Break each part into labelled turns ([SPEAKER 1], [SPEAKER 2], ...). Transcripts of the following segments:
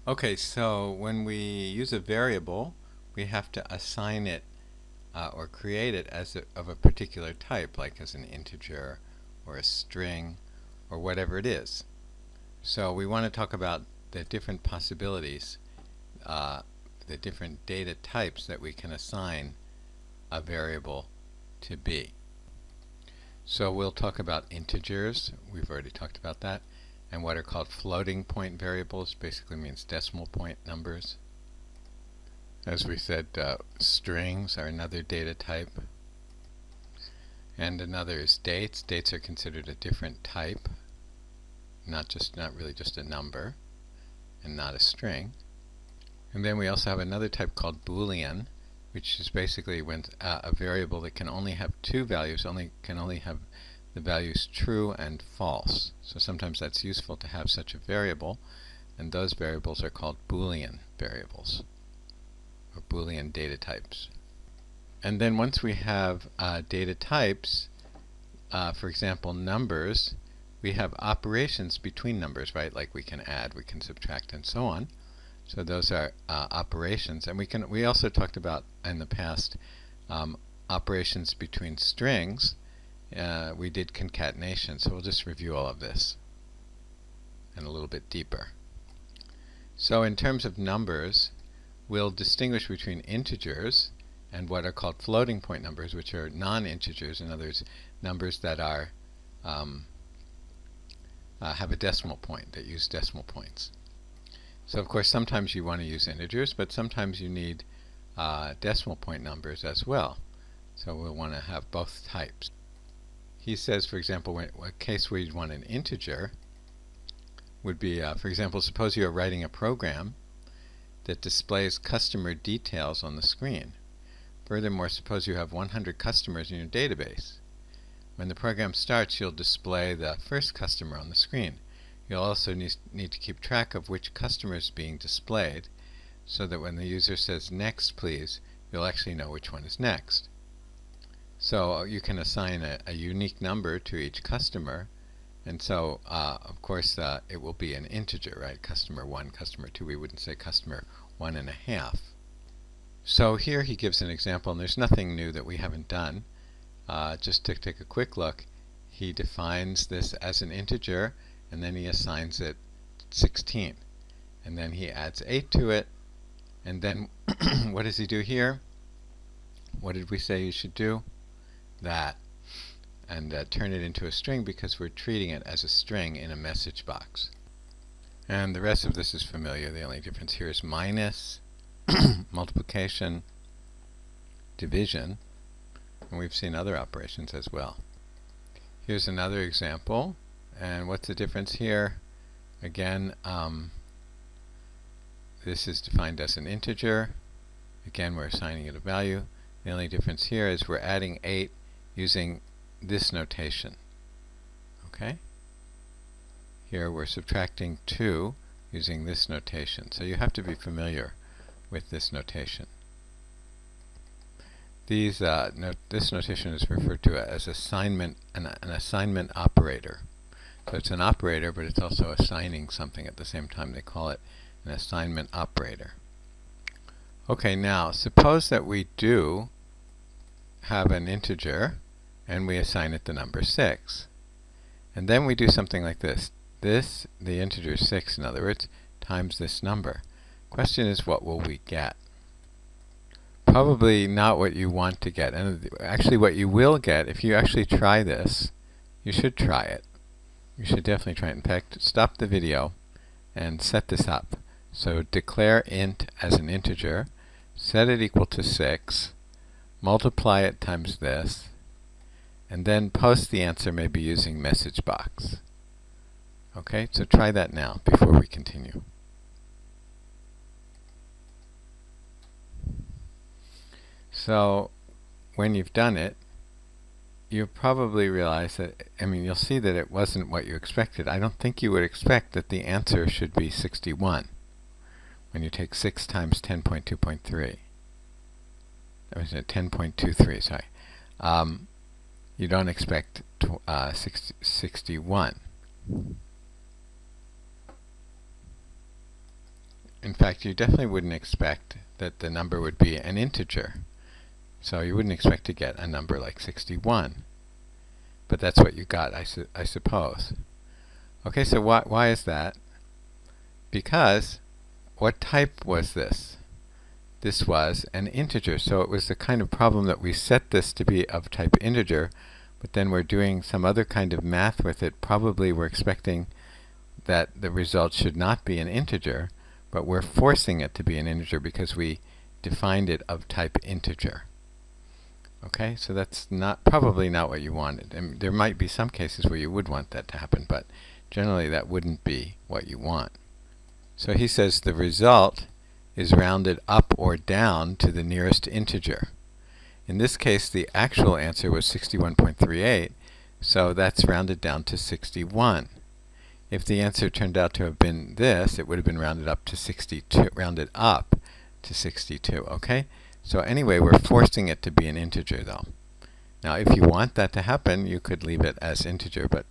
[SPEAKER 1] Okay, so when we use a variable, we have to assign it or create it as of a particular type, like as an integer or a string or whatever it is. So we want to talk about the different possibilities, the different data types that we can assign a variable to be. So we'll talk about integers. We've already talked about that. And what are called floating point variables basically means decimal point numbers. As we said, strings are another data type. And another is dates. Dates are considered a different type, not really just a number, and not a string. And then we also have another type called Boolean, which is basically when a variable that can only have two values, can only have the values true and false. So sometimes that's useful to have such a variable, and those variables are called Boolean variables, or Boolean data types. And then once we have data types, for example numbers, we have operations between numbers, right? Like we can add, we can subtract, and so on. So those are operations. And we also talked about in the past operations between strings. We did concatenation, so we'll just review all of this and a little bit deeper. So in terms of numbers, we'll distinguish between integers and what are called floating point numbers, which are non-integers. In other words, numbers that are have a decimal point, that use decimal points. So of course sometimes you want to use integers, but sometimes you need decimal point numbers as well. So we'll want to have both types. He says, for example, a case where you'd want an integer would be, for example, suppose you're writing a program that displays customer details on the screen. Furthermore, suppose you have 100 customers in your database. When the program starts, you'll display the first customer on the screen. You'll also need to keep track of which customer is being displayed, so that when the user says next please, you'll actually know which one is next. So you can assign a unique number to each customer, and so of course it will be an integer, right? Customer 1, customer 2. We wouldn't say customer 1.5. So here he gives an example, and there's nothing new that we haven't done. Just to take a quick look, he defines this as an integer, and then he assigns it 16. And then he adds 8 to it, and then what does he do here? What did we say you should do? That. And turn it into a string, because we're treating it as a string in a message box. And the rest of this is familiar. The only difference here is minus, multiplication, division, and we've seen other operations as well. Here's another example, and what's the difference here? Again, this is defined as an integer. Again, we're assigning it a value. The only difference here is we're adding 8 using this notation. Okay? Here we're subtracting 2 using this notation. So you have to be familiar with this notation. This notation is referred to as assignment, an assignment operator. So it's an operator, but it's also assigning something at the same time. They call it an assignment operator. Okay, now suppose that we do have an integer and we assign it the number 6. And then we do something like this. The integer is 6, in other words, times this number. Question is, what will we get? Probably not what you want to get. And actually what you will get, if you actually try this, you should try it. You should definitely try it. In fact, stop the video and set this up. So declare int as an integer, set it equal to 6, multiply it times this, and then post the answer maybe using message box. Okay, so try that now before we continue. So when you've done it, you'll probably realize that, you'll see that it wasn't what you expected. I don't think you would expect that the answer should be 61 when you take 6 times 10.2.3. That was 10.23, sorry. You don't expect 61. in fact, you definitely wouldn't expect that the number would be an integer. So you wouldn't expect to get a number like 61. But that's what you got, I suppose. Okay, so why is that? Because what type was this? This was an integer, so it was the kind of problem that we set this to be of type integer, but then we're doing some other kind of math with it. Probably we're expecting that the result should not be an integer, but we're forcing it to be an integer because we defined it of type integer. Okay, so that's probably not what you wanted. And there might be some cases where you would want that to happen, but generally that wouldn't be what you want. So he says the result is rounded up or down to the nearest integer. In this case, the actual answer was 61.38, so that's rounded down to 61. If the answer turned out to have been this, it would have been rounded up to 62, okay? So anyway, we're forcing it to be an integer though. Now if you want that to happen, you could leave it as integer, but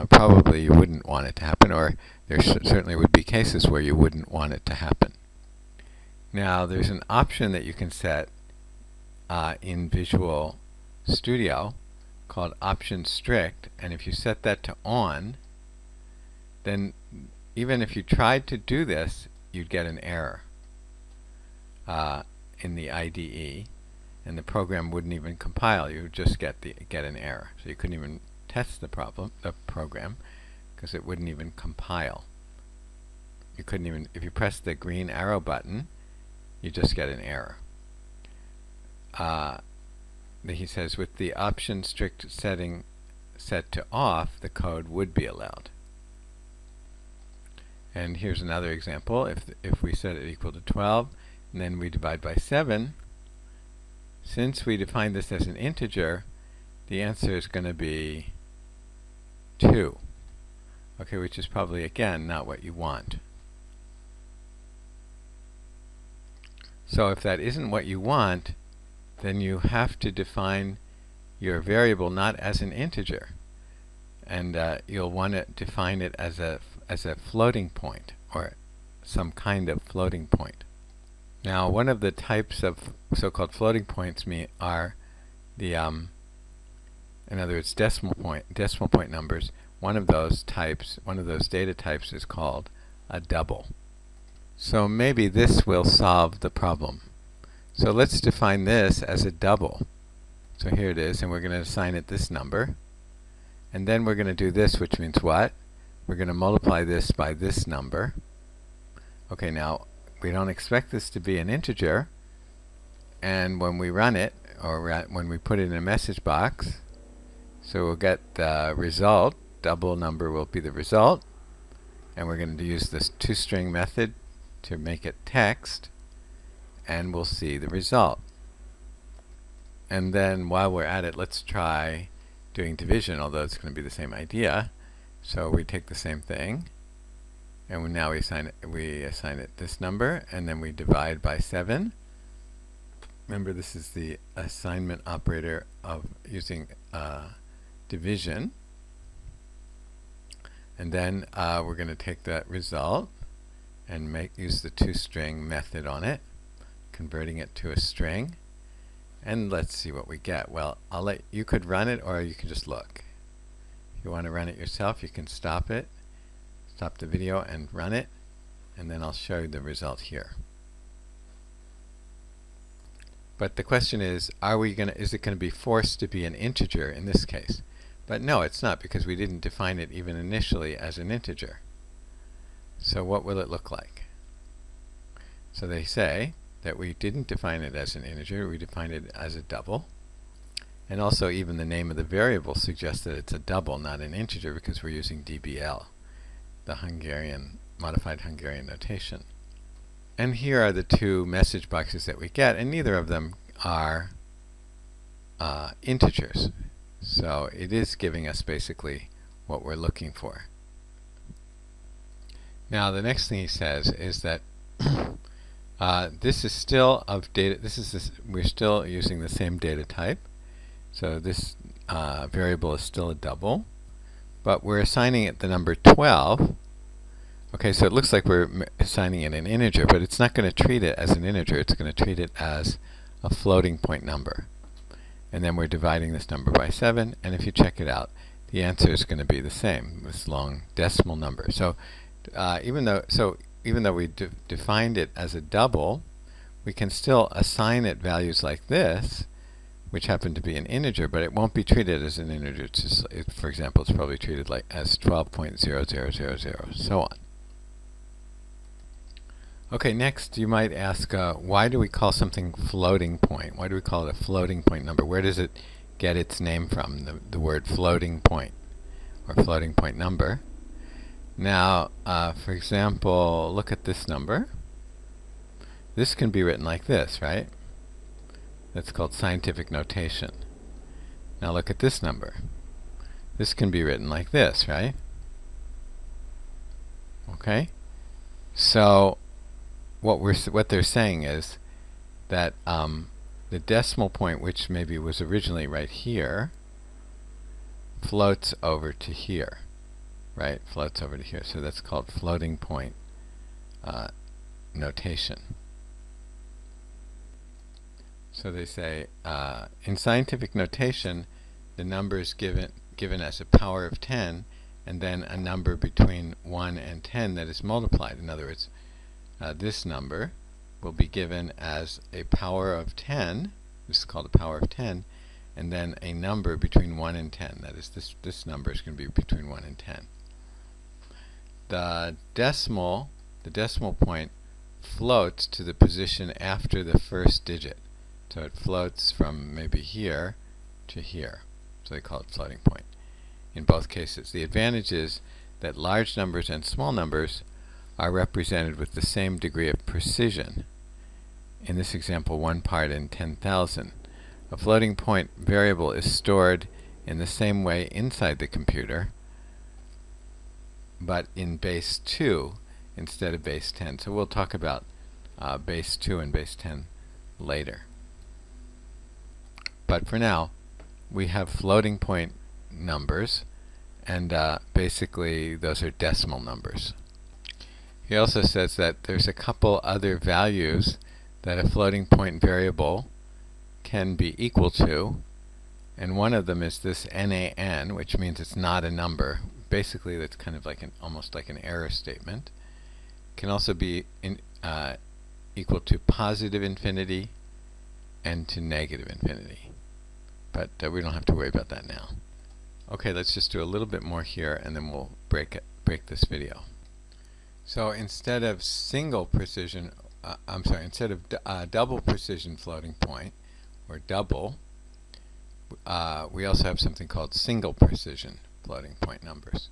[SPEAKER 1] probably you wouldn't want it to happen, or there certainly would be cases where you wouldn't want it to happen. Now there's an option that you can set in Visual Studio called Option Strict, and if you set that to on, then even if you tried to do this, you'd get an error in the IDE, and the program wouldn't even compile. You would just get an error. So you couldn't even test the program, because it wouldn't even compile. You couldn't even, if you press the green arrow button, you just get an error. He says with the option strict setting set to off, the code would be allowed. And here's another example. If we set it equal to 12, and then we divide by 7, since we define this as an integer, the answer is going to be 2. Okay, which is probably, again, not what you want. So if that isn't what you want, then you have to define your variable not as an integer, and you'll want to define it as a floating point, or some kind of floating point. Now, one of the types of so-called floating points are the in other words, decimal point numbers. One of those data types is called a double. So maybe this will solve the problem. So let's define this as a double. So here it is, and we're going to assign it this number. And then we're going to do this, which means what? We're going to multiply this by this number. Okay, now we don't expect this to be an integer, and when we run it, or when we put it in a message box, so we'll get the result. Double number will be the result, and we're going to use this toString method to make it text, and we'll see the result. And then while we're at it, let's try doing division, although it's going to be the same idea. So we take the same thing, and now we assign it this number, and then we divide by 7. Remember, this is the assignment operator of using division. And then we're going to take that result and use the toString method on it, converting it to a string. And let's see what we get. Well, you could run it, or you could just look. If you want to run it yourself, you can stop it, stop the video and run it, and then I'll show you the result here. But the question is, is it going to be forced to be an integer in this case? But no, it's not, because we didn't define it even initially as an integer. So what will it look like? So they say that we didn't define it as an integer, we defined it as a double. And also even the name of the variable suggests that it's a double, not an integer, because we're using DBL, the modified Hungarian notation. And here are the two message boxes that we get, and neither of them are integers. So it is giving us basically what we're looking for. Now the next thing he says is that this is still of data. We're still using the same data type. So this variable is still a double, but we're assigning it the number 12 Okay, so it looks like we're assigning it an integer, but it's not going to treat it as an integer. It's going to treat it as a floating point number. And then we're dividing this number by 7, and if you check it out, the answer is going to be the same, this long decimal number. So even though we defined it as a double, we can still assign it values like this, which happen to be an integer, but it won't be treated as an integer. It's just, for example, it's probably treated like as 12.0000, so on. Okay, next you might ask, why do we call something floating point? Why do we call it a floating point number? Where does it get its name from, the word floating point or floating point number? Now, for example, look at this number. This can be written like this, right? That's called scientific notation. Now look at this number. This can be written like this, right? Okay? So what they're saying is that the decimal point, which maybe was originally right here, floats over to here, right? Floats over to here. So that's called floating point notation. So they say in scientific notation, the number is given as a power of 10, and then a number between 1 and 10 that is multiplied. In other words, this number will be given as a power of 10, this is called a power of 10, and then a number between 1 and 10. That is, this number is going to be between 1 and 10. The decimal point floats to the position after the first digit. So it floats from maybe here to here. So they call it floating point in both cases. The advantage is that large numbers and small numbers are represented with the same degree of precision. In this example, 1 part in 10,000. A floating point variable is stored in the same way inside the computer, but in base 2 instead of base 10. So we'll talk about base 2 and base 10 later. But for now, we have floating point numbers, and basically those are decimal numbers. He also says that there's a couple other values that a floating point variable can be equal to, and one of them is this NaN, which means it's not a number. Basically, that's kind of like almost like an error statement. It can also be equal to positive infinity and to negative infinity. But we don't have to worry about that now. Okay, let's just do a little bit more here, and then we'll break this video. So instead of instead of double precision floating point, or double, we also have something called single precision floating point numbers.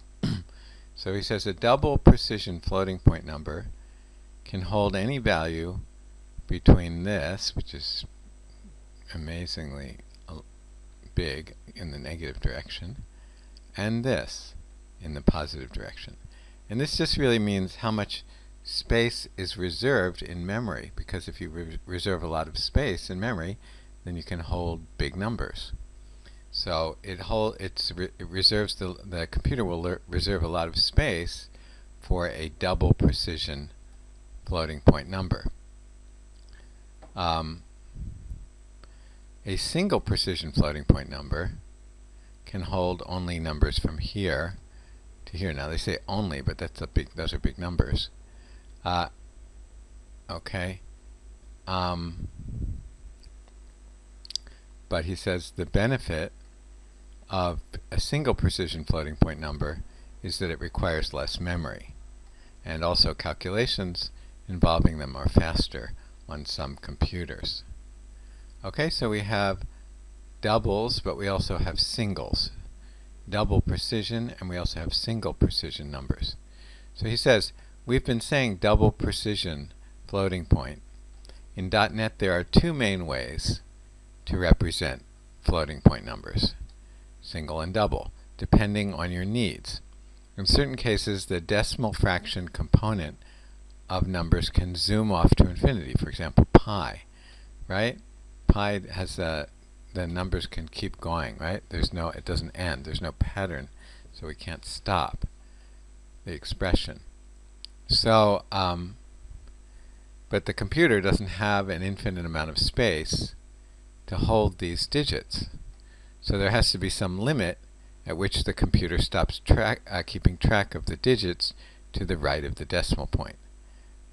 [SPEAKER 1] So he says a double precision floating point number can hold any value between this, which is amazingly big in the negative direction, and this in the positive direction. And this just really means how much space is reserved in memory, because if you reserve a lot of space in memory, then you can hold big numbers. So the computer will reserve a lot of space for a double precision floating point number. A single precision floating point number can hold only numbers from here to here. Now they say only, but those are big numbers. Okay. But he says the benefit of a single precision floating point number is that it requires less memory, and also calculations involving them are faster on some computers. Okay, so we have doubles, but we also have singles. Double precision, and we also have single precision numbers. So he says, we've been saying double precision floating point. In .NET there are two main ways to represent floating point numbers, single and double, depending on your needs. In certain cases, the decimal fraction component of numbers can zoom off to infinity. For example, pi, right? Pi has the numbers can keep going, right? It doesn't end. There's no pattern, so we can't stop the expression. So, but the computer doesn't have an infinite amount of space to hold these digits. So there has to be some limit at which the computer stops keeping track of the digits to the right of the decimal point.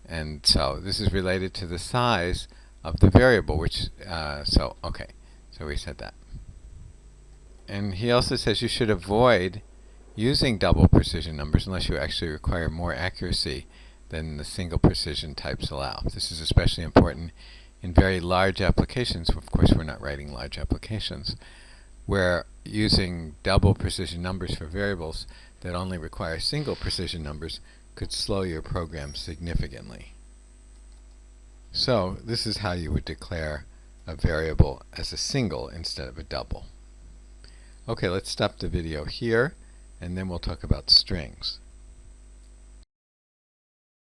[SPEAKER 1] And so this is related to the size of the variable, which, so we said that. And he also says you should avoid using double precision numbers unless you actually require more accuracy than the single precision types allow. This is especially important in very large applications. Of course, we're not writing large applications, where using double precision numbers for variables that only require single precision numbers could slow your program significantly. So this is how you would declare a variable as a single instead of a double. Okay, let's stop the video here, and then we'll talk about strings.